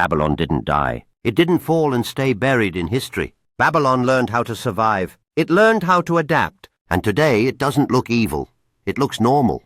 Babylon didn't die. It didn't fall and stay buried in history. Babylon learned how to survive. It learned how to adapt. And today it doesn't look evil. It looks normal.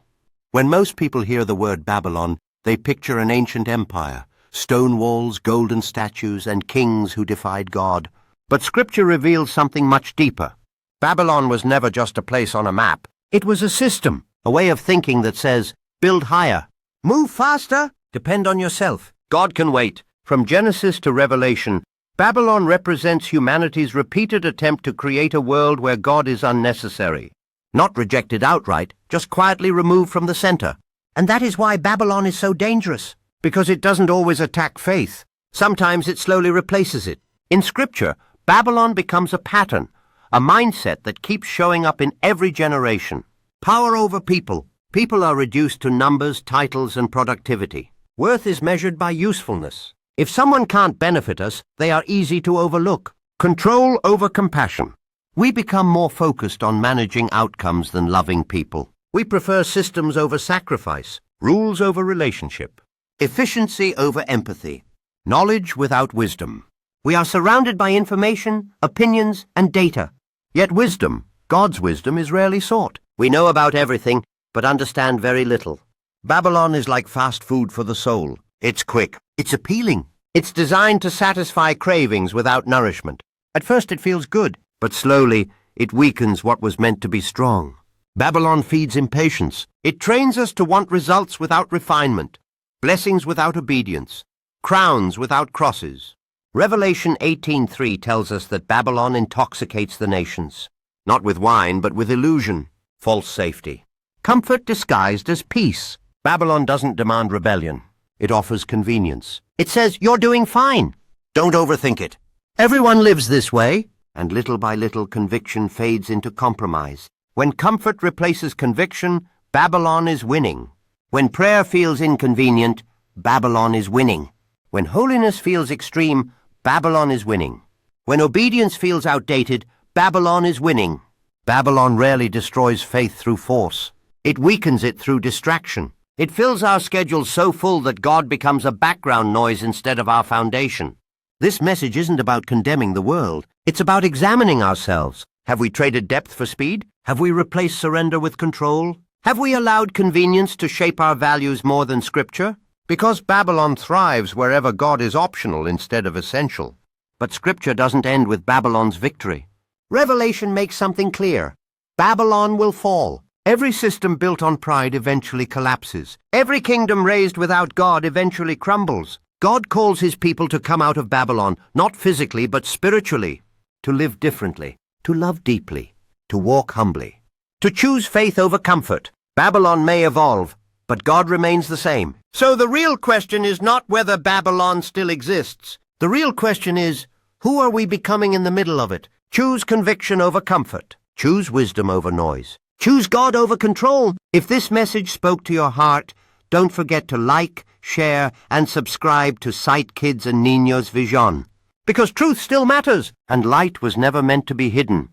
When most people hear the word Babylon, they picture an ancient empire, stone walls, golden statues, and kings who defied God. But Scripture reveals something much deeper. Babylon was never just a place on a map. It was a system, a way of thinking that says, build higher, move faster, depend on yourself. God can wait. From Genesis to Revelation, Babylon represents humanity's repeated attempt to create a world where God is unnecessary. Not rejected outright, just quietly removed from the center. And that is why Babylon is so dangerous, because it doesn't always attack faith. Sometimes it slowly replaces it. In Scripture, Babylon becomes a pattern, a mindset that keeps showing up in every generation. Power over people. People are reduced to numbers, titles, and productivity. Worth is measured by usefulness. If someone can't benefit us, they are easy to overlook. Control over compassion. We become more focused on managing outcomes than loving people. We prefer systems over sacrifice, rules over relationship, efficiency over empathy, knowledge without wisdom. We are surrounded by information, opinions, and data. Yet wisdom, God's wisdom, is rarely sought. We know about everything, but understand very little. Babylon is like fast food for the soul. It's quick. It's appealing. It's designed to satisfy cravings without nourishment. At first it feels good, but slowly it weakens what was meant to be strong. Babylon feeds impatience. It trains us to want results without refinement, blessings without obedience, crowns without crosses. Revelation 18:3 tells us that Babylon intoxicates the nations, not with wine, but with illusion, false safety. Comfort disguised as peace. Babylon doesn't demand rebellion. It offers convenience. It says, you're doing fine. Don't overthink it. Everyone lives this way. And little by little conviction fades into compromise. When comfort replaces conviction, Babylon is winning. When prayer feels inconvenient, Babylon is winning. When holiness feels extreme, Babylon is winning. When obedience feels outdated, Babylon is winning. Babylon rarely destroys faith through force. It weakens it through distraction. It fills our schedules so full that God becomes a background noise instead of our foundation. This message isn't about condemning the world. It's about examining ourselves. Have we traded depth for speed? Have we replaced surrender with control? Have we allowed convenience to shape our values more than Scripture? Because Babylon thrives wherever God is optional instead of essential. But Scripture doesn't end with Babylon's victory. Revelation makes something clear. Babylon will fall. Every system built on pride eventually collapses. Every kingdom raised without God eventually crumbles. God calls his people to come out of Babylon, not physically but spiritually, to live differently, to love deeply, to walk humbly, to choose faith over comfort. Babylon may evolve, but God remains the same. So the real question is not whether Babylon still exists. The real question is, who are we becoming in the middle of it? Choose conviction over comfort. Choose wisdom over noise. Choose God over control. If this message spoke to your heart, don't forget to like, share, and subscribe to Sight Kids and Niños Vision. Because truth still matters, and light was never meant to be hidden.